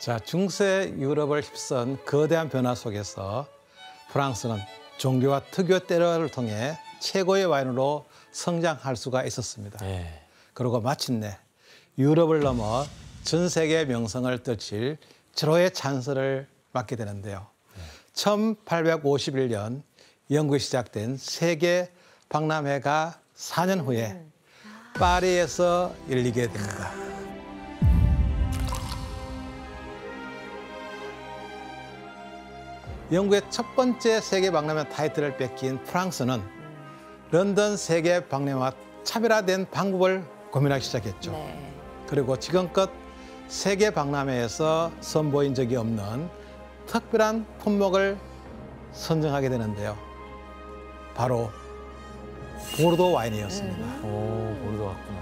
자, 중세 유럽을 휩쓴 거대한 변화 속에서 프랑스는 종교와 특유 때를 통해 최고의 와인으로 성장할 수가 있었습니다. 그리고 마침내 유럽을 넘어 전 세계의 명성을 떨칠 절호의 찬스를 맞게 되는데요. 1851년 영국에 시작된 세계 박람회가 4년 후에 파리에서 열리게 됩니다. 영국의 첫 번째 세계 박람회 타이틀을 뺏긴 프랑스는 런던 세계 박람회와 차별화된 방법을 고민하기 시작했죠. 그리고 지금껏 세계 박람회에서 선보인 적이 없는 특별한 품목을 선정하게 되는데요. 바로 보르도 와인이었습니다. 보르도 왔구나.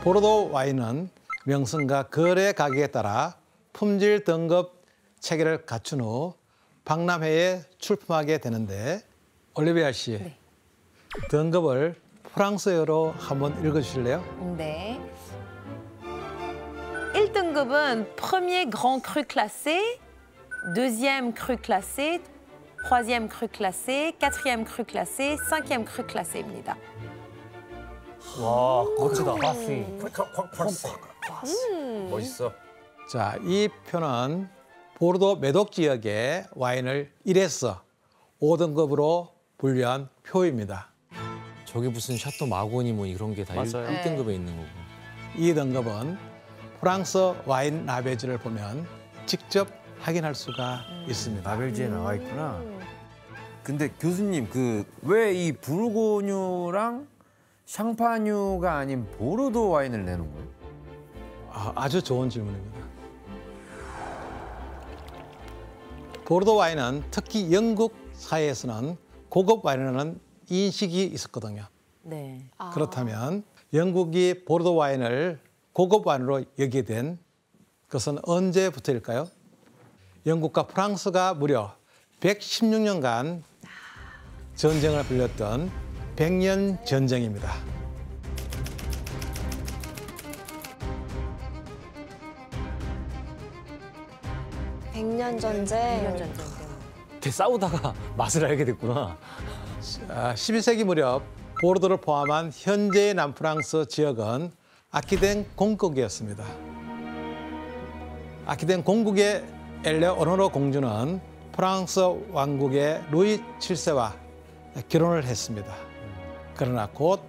보르도 와인은 명성과 거래 가격에 따라 품질 등급 체계를 갖춘 후 박람회에 출품하게 되는데, 올리비아 씨, 등급을 프랑스어로 한번 읽어주실래요? 네. 1등급은 premier grand cru classé, deuxième cru classé, troisième cru classé, quatrième cru classé, cinquième cru classé입니다. 와, 멋지다. 멋있어. 자, 이 표는 보르도 메독 지역의 와인을 1에서 5등급으로 분류한 표입니다. 저게 무슨 샤또 마고니 뭐 이런 게 다 맞아요. 1등급에 있는 거고. 이 등급은 프랑스 와인 라벨지를 보면 직접 확인할 수가 있습니다. 라벨지에 나와 있구나. 근데 교수님, 왜 이 부르고뉴랑 샹파뉴가 아닌 보르도 와인을 내는 거예요? 아주 좋은 질문입니다. 보르도 와인은 특히 영국 사회에서는 고급 와인이라는 인식이 있었거든요. 네. 그렇다면 영국이 보르도 와인을 고급 와인으로 여기게 된 것은 언제부터일까요? 영국과 프랑스가 무려 116년간 전쟁을 벌였던 100년 전쟁입니다. 백년 전쟁. 이렇게 싸우다가 맛을 알게 됐구나. 12세기 무렵 보르도를 포함한 현재의 남프랑스 지역은 아키덴 공국이었습니다. 아키덴 공국의 엘레오노르 공주는 프랑스 왕국의 루이 7세와 결혼을 했습니다. 그러나 곧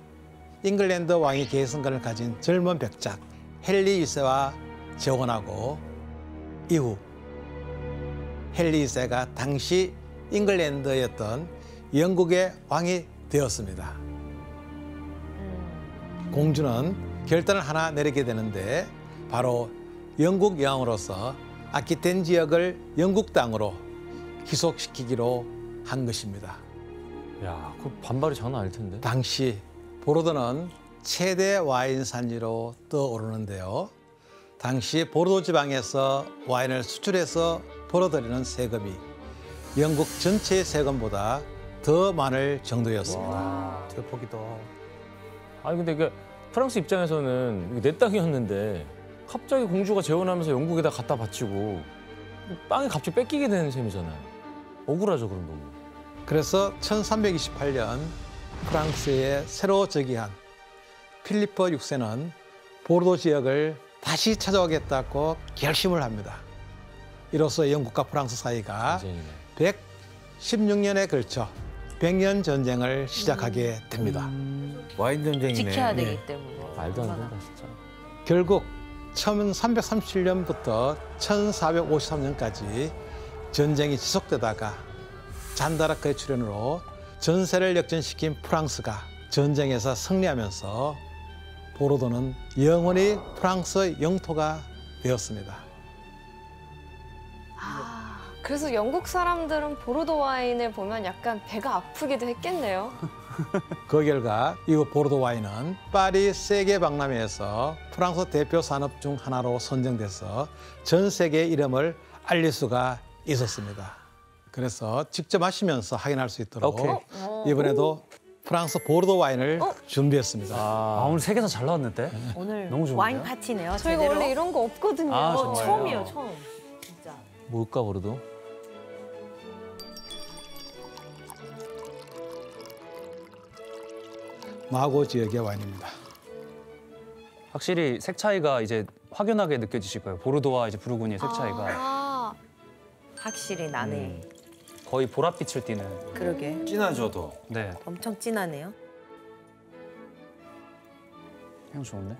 잉글랜드 왕위 계승권을 가진 젊은 백작 헨리 2세와 재혼하고 이후 헨리 2세가 당시 잉글랜드였던 영국의 왕이 되었습니다. 공주는 결단을 하나 내리게 되는데, 바로 영국 여왕으로서 아키텐 지역을 영국 땅으로 귀속시키기로 한 것입니다. 야, 그 반발이 장난 아닐 텐데. 당시 보르도는 최대 와인 산지로 떠오르는데요. 당시 보르도 지방에서 와인을 수출해서 벌어들이는 세금이 영국 전체의 세금보다 더 많을 정도였습니다. 와, 대박이다. 아니 근데 이게 프랑스 입장에서는 이게 내 땅이었는데 갑자기 공주가 재혼하면서 영국에다 갖다 바치고 땅이 갑자기 뺏기게 되는 셈이잖아요. 억울하죠, 그런 너무. 그래서 1328년 프랑스에 새로 즉위한 필리포 6세는 보르도 지역을 다시 찾아오겠다고 결심을 합니다. 이로써 영국과 프랑스 사이가 전쟁이네. 116년에 걸쳐 100년 전쟁을 시작하게 됩니다. 와인 전쟁이네. 지켜야 되기 때문에. 말도 안 된다, 진짜. 결국 1337년부터 1453년까지 전쟁이 지속되다가 잔다르크의 출현으로 전세를 역전시킨 프랑스가 전쟁에서 승리하면서 보르도는 영원히 프랑스 영토가 되었습니다. 그래서 영국 사람들은 보르도 와인을 보면 약간 배가 아프기도 했겠네요. 그 결과 이후 보르도 와인은 파리 세계 박람회에서 프랑스 대표 산업 중 하나로 선정돼서 전 세계의 이름을 알릴 수가 있었습니다. 그래서 직접 마시면서 확인할 수 있도록 이번에도 프랑스 보르도 와인을 준비했습니다. 오늘 색에서 잘 나왔는데? 오늘 너무 좋은데요? 와인 파티네요. 저희가 제대로. 원래 이런 거 없거든요. 아, 정말요? 처음이에요, 처음. 뭘까 보르도? 마고 지역의 와인입니다. 확실히 색 차이가 이제 확연하게 느껴지실 거예요. 보르도와 이제 부르고니의 색 차이가 아, 확실히 나네. 거의 보랏빛을 띠는. 그러게. 진하죠, 더. 네, 엄청 진하네요. 향 좋은데?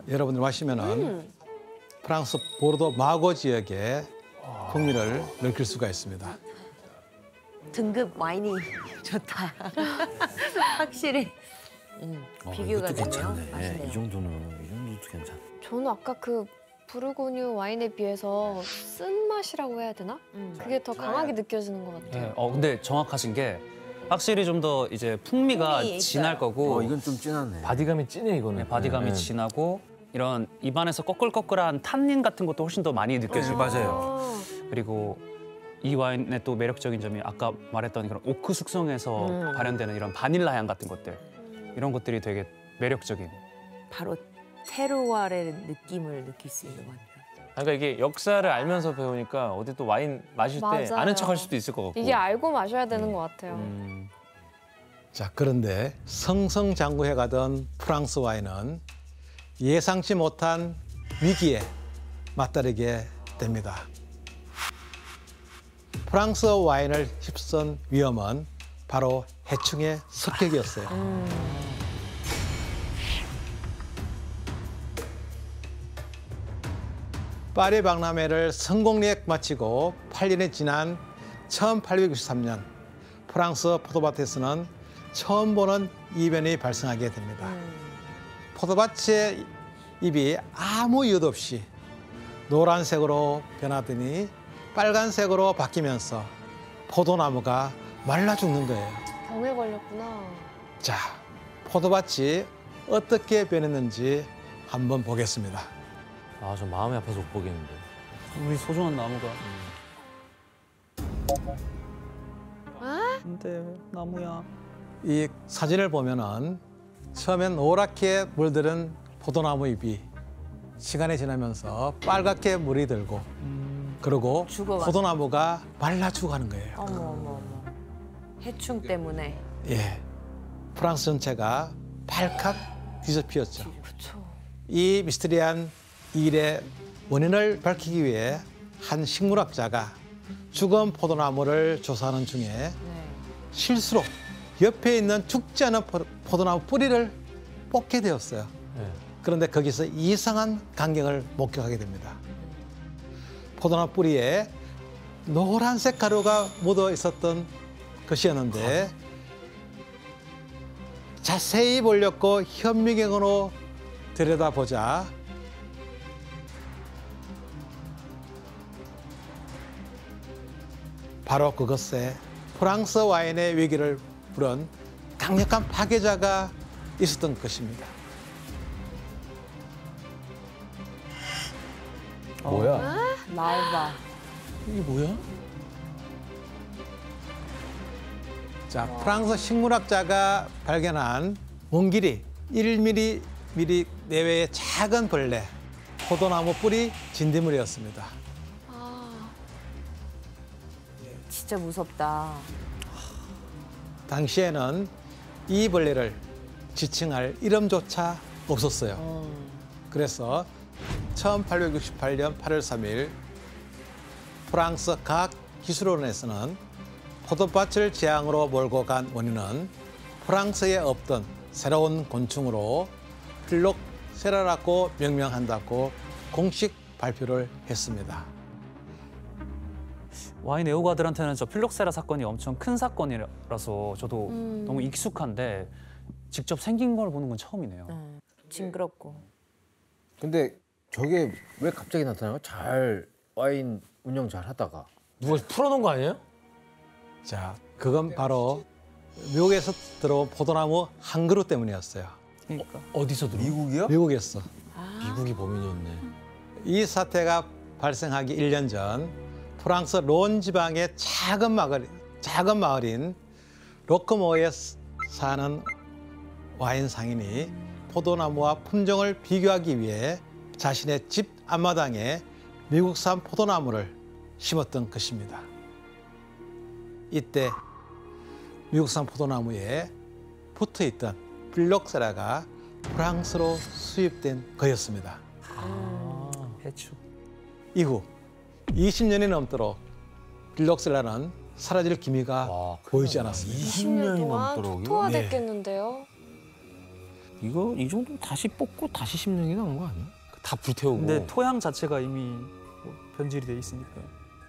여러분들 마시면은 프랑스 보르도 마고 지역의 풍미를 느낄 수가 있습니다. 등급 와인이 좋다. 확실히 비교가 이것도 되네요. 괜찮네. 맛있네요. 이 정도도 괜찮아. 저는 아까 그 부르고뉴 와인에 비해서 쓴 맛이라고 해야 되나? 그게 더 강하게 느껴지는 것 같아요. 네, 근데 정확하신 게 확실히 좀 더 이제 풍미가 풍미 진할 거고 이건 좀 진하네. 바디감이 진해 이거는. 네, 바디감이 네. 진하고 이런 입안에서 꺼끌꺼끌한 탄닌 같은 것도 훨씬 더 많이 느껴지고 맞아요. 그리고 이 와인의 또 매력적인 점이 아까 말했던 그런 오크 숙성에서 발현되는 이런 바닐라 향 같은 것들 이런 것들이 되게 매력적인. 바로 테루아르의 느낌을 느낄 수 있는 것 같아요. 그러니까 이게 역사를 알면서 배우니까 어디 또 와인 마실 때 맞아요. 아는 척할 수도 있을 것 같고. 이게 알고 마셔야 되는 것 같아요. 자, 그런데 성성장구해가던 프랑스 와인은 예상치 못한 위기에 맞다르게 됩니다. 프랑스 와인을 휩쓴 위험은 바로 해충의 습격이었어요. 파리 박람회를 성공리에 마치고 8년이 지난 1863년 프랑스 포도밭에서는 처음 보는 이변이 발생하게 됩니다. 포도밭의 잎이 아무 이유 없이 노란색으로 변하더니 빨간색으로 바뀌면서 포도나무가 말라 죽는 거예요. 병에 걸렸구나. 자, 포도밭이 어떻게 변했는지 한번 보겠습니다. 아, 저 마음이 아파서 못 보겠는데. 우리 소중한 나무가. 근데 나무야. 이 사진을 보면은 처음엔 노랗게 물들은 포도나무 잎이 시간이 지나면서 빨갛게 물이 들고 그리고 죽어가고. 포도나무가 말라 죽어가는 거예요. 어머 어머 어머. 해충 때문에. 예, 프랑스 전체가 발칵 뒤집혔죠. 그렇죠. 이 미스테리한 일의 원인을 밝히기 위해 한 식물학자가 죽은 포도나무를 조사하는 중에 네. 실수로 옆에 있는 죽지 않은 포도나무 뿌리를 뽑게 되었어요. 네. 그런데 거기서 이상한 광경을 목격하게 됩니다. 포도나무 뿌리에 노란색 가루가 묻어 있었던 것이었는데 자세히 보려고 현미경으로 들여다보자 바로 그것에 프랑스 와인의 위기를 부른 강력한 파괴자가 있었던 것입니다. 뭐야? 말바. 이게 뭐야? 자, 프랑스 식물학자가 발견한 먼 길이 1mm 내외의 작은 벌레, 포도나무 뿌리 진딧물이었습니다. 진짜 무섭다. 당시에는 이 벌레를 지칭할 이름조차 없었어요. 그래서 1868년 8월 3일 프랑스 과학기술원에서는 포도밭을 재앙으로 몰고 간 원인은 프랑스에 없던 새로운 곤충으로 필록세라라고 명명한다고 공식 발표를 했습니다. 와인 애호가들한테는 저 필록세라 사건이 엄청 큰 사건이라서 저도 너무 익숙한데 직접 생긴 걸 보는 건 처음이네요. 징그럽고. 근데 저게 왜 갑자기 나타나요? 잘 와인 운영 잘 하다가. 누가 풀어놓은 거 아니에요? 자, 그건 바로 미국에서 들어온 포도나무 한 그루 때문이었어요. 그러니까. 어디서 들어? 미국이요? 미국에서. 미국이 범인이었네. 이 사태가 발생하기 1년 전 프랑스 론 지방의 작은 마을인 로크모에 사는 와인 상인이 포도나무와 품종을 비교하기 위해 자신의 집 앞마당에 미국산 포도나무를 심었던 것입니다. 이때 미국산 포도나무에 붙어있던 필록세라가 프랑스로 수입된 거였습니다. 해초. 이후 20년이 넘도록 필록셀라는 사라질 기미가 보이지 않았습니다. 20년 동안 넘도록이요? 토토화됐겠는데요. 이거 이 정도면 다시 뽑고 다시 심는 게 나은 거 아니야? 다 불태우고. 근데 토양 자체가 이미 변질이 돼 있으니까.